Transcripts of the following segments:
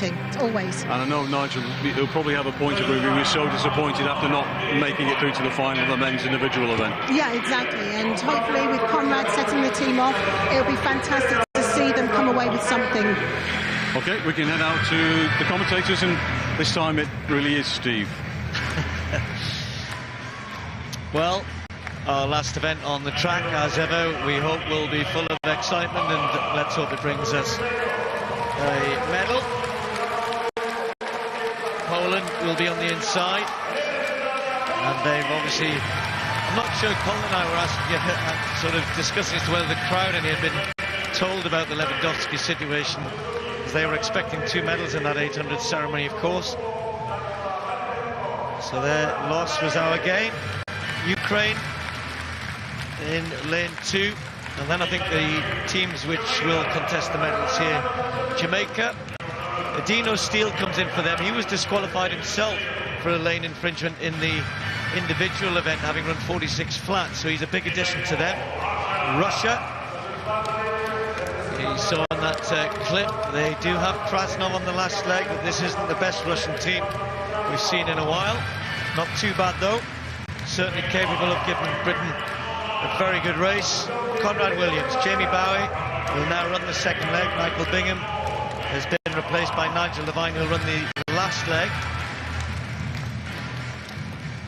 disappointing, always. And I know Nigel, he'll probably have a point of view. He was so disappointed after not making it through to the final of the men's individual event. Yeah, exactly. And hopefully with Conrad setting the team off, it'll be fantastic to see them come away with something. OK, we can head out to the commentators, and this time it really is Steve. Well, our last event on the track, as ever, we hope will be full of excitement, and let's hope it brings us a medal. Poland will be on the inside, and they've obviously, I'm not sure, Colin and I were asking, sort of discussing as to whether the crowd in here had been told about the Lewandowski situation, as they were expecting 2 medals in that 800 ceremony, of course. So their loss was our gain. Ukraine in lane 2, and then I think the teams which will contest the medals here. Jamaica, Dino Steele comes in for them. He was disqualified himself for a lane infringement in the individual event, having run 46 flat, so he's a big addition to them. Russia, you saw in that clip, they do have Krasnov on the last leg, but this isn't the best Russian team we've seen in a while. Not too bad though, certainly capable of giving Britain a very good race. Conrad Williams, Jamie Bowie will now run the second leg. Michael Bingham has been replaced by Nigel Devine, who'll run the last leg.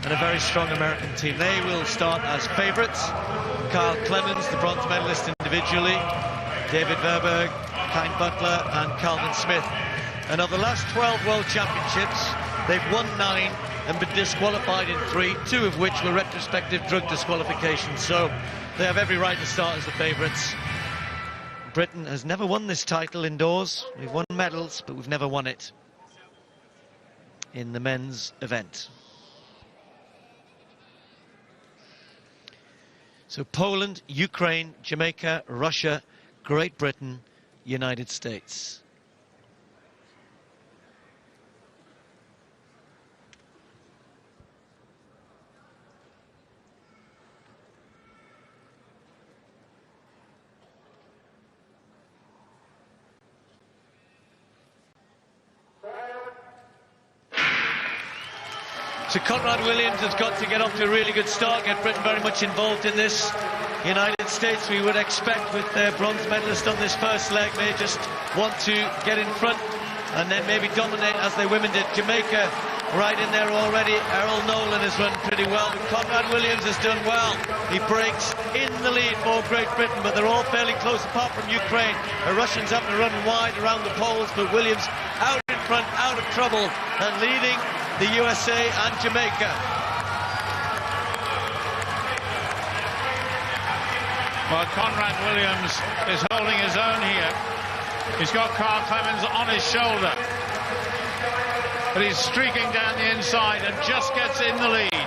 And a very strong American team. They will start as favourites. Kyle Clemens, the bronze medalist individually, David Verberg, Kine Butler and Calvin Smith. And of the last 12 World Championships, they've won 9 and been disqualified in 3, 2 of which were retrospective drug disqualifications. So they have every right to start as the favourites. Britain has never won this title indoors. We've won medals, but we've never won it in the men's event. So Poland, Ukraine, Jamaica, Russia, Great Britain, United States. So Conrad Williams has got to get off to a really good start, get Britain very much involved in this. United States, we would expect, with their bronze medalist on this first leg, may just want to get in front and then maybe dominate as the women did. Jamaica right in there already. Errol Nolan has run pretty well, but Conrad Williams has done well. He breaks in the lead for Great Britain, but they're all fairly close apart from Ukraine. The Russians having to run wide around the poles, but Williams out in front, out of trouble, and leading the USA and Jamaica. Well, Conrad Williams is holding his own here. He's got Carl Clemens on his shoulder, but he's streaking down the inside and just gets in the lead.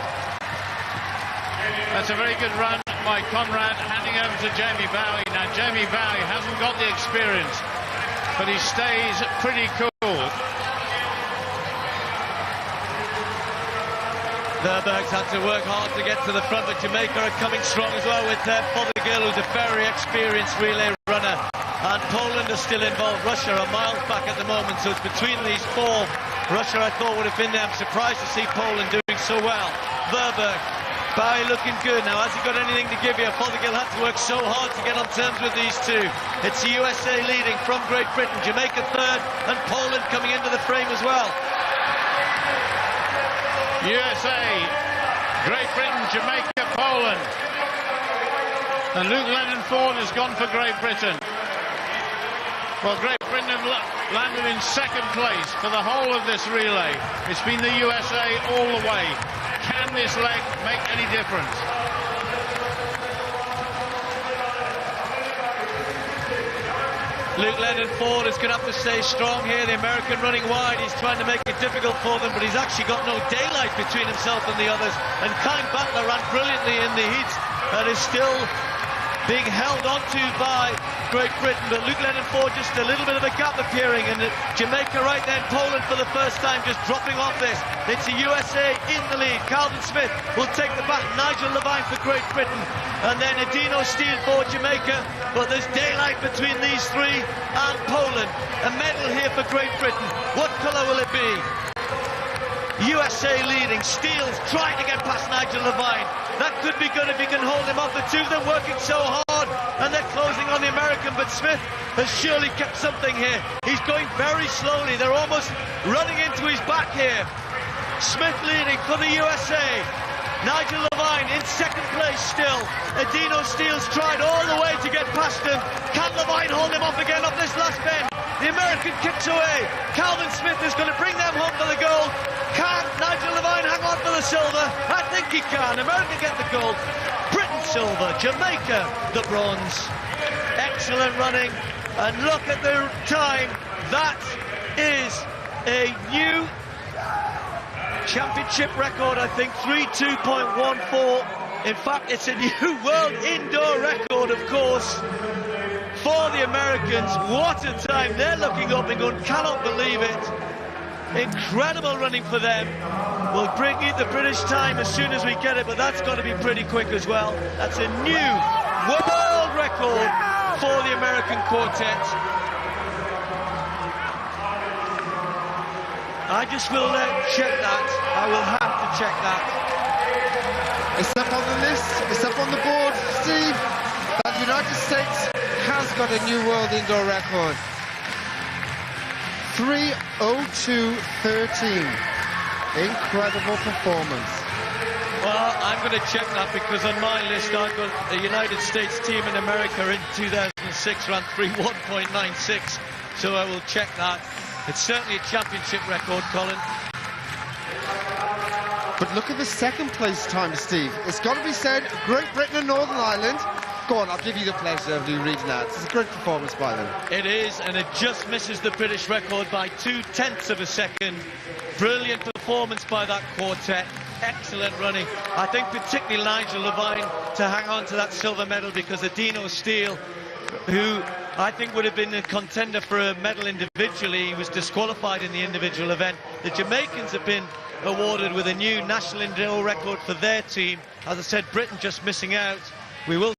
That's a very good run by Conrad, handing over to Jamie Bowie. Now, Jamie Bowie hasn't got the experience, but he stays pretty cool. Verberg's had to work hard to get to the front, but Jamaica are coming strong as well with Fothergill, who's a very experienced relay runner. And Poland are still involved. Russia are miles back at the moment, so it's between these 4. Russia, I thought, would have been there. I'm surprised to see Poland doing so well. Verberg, Bowie looking good. Now, has he got anything to give you? Fothergill had to work so hard to get on terms with these 2. It's the USA leading from Great Britain. Jamaica third, and Poland coming into the frame as well. USA, Great Britain, Jamaica, Poland. And Luke Lennon Ford has gone for Great Britain. Well, Great Britain have landed in second place for the whole of this relay. It's been the USA all the way. Can this leg make any difference? Luke Lennon Ford is going to have to stay strong here. The American running wide. He's trying to make it difficult for them, but he's actually got no daylight between himself and the others. And Kine Butler ran brilliantly in the heat and is still being held onto by Great Britain, but Luke Lennon-Ford just a little bit of a gap appearing, and Jamaica right then, Poland for the first time just dropping off this. It's the USA in the lead. Calvin Smith will take the back, Nigel Levine for Great Britain, and then Adino Steele for Jamaica, but there's daylight between these three and Poland. A medal here for Great Britain. What colour will it be? USA leading. Steele's trying to get past Nigel Levine. That could be good if he can hold him off. The two of them working so hard, and they're closing on the American, but Smith has surely kept something here. He's going very slowly. They're almost running into his back here. Smith leading for the USA. Nigel Levine in second place still. Adino Steele's tried all the way to get past him. Can Levine hold him off again off this last bend? The American kicks away. Calvin Smith is going to bring them home for the gold. Can Nigel Levine hang on for the silver? I think he can. America get the gold. Britain silver. Jamaica the bronze. Excellent running. And look at the time. That is a new championship record, I think. 3:2.14. In fact, it's a new world indoor record, of course, for the Americans. What a time. They're looking up and going, cannot believe it. Incredible running for them. We'll bring you the British time as soon as we get it, but that's got to be pretty quick as well. That's a new world record for the American quartet. I just will check that. I will have to check that. It's up on the list, it's up on the board, Steve, that the United States has got a new world indoor record. 3:02.13. Incredible performance. Well, I'm going to check that because on my list I've got the United States team in America in 2006 ran 3:1.96, so I will check that. It's certainly a championship record, Colin. But look at the second place time, Steve. It's got to be said, Great Britain and Northern Ireland. Go on, I'll give you the pleasure of reading that. It's a great performance by them. It is, and it just misses the British record by 0.2 of a second. Brilliant performance by that quartet. Excellent running. I think particularly Nigel Levine to hang on to that silver medal, because Adino Steele, who I think would have been a contender for a medal individually, he was disqualified in the individual event. The Jamaicans have been awarded with a new national indoor record for their team. As I said, Britain just missing out. We will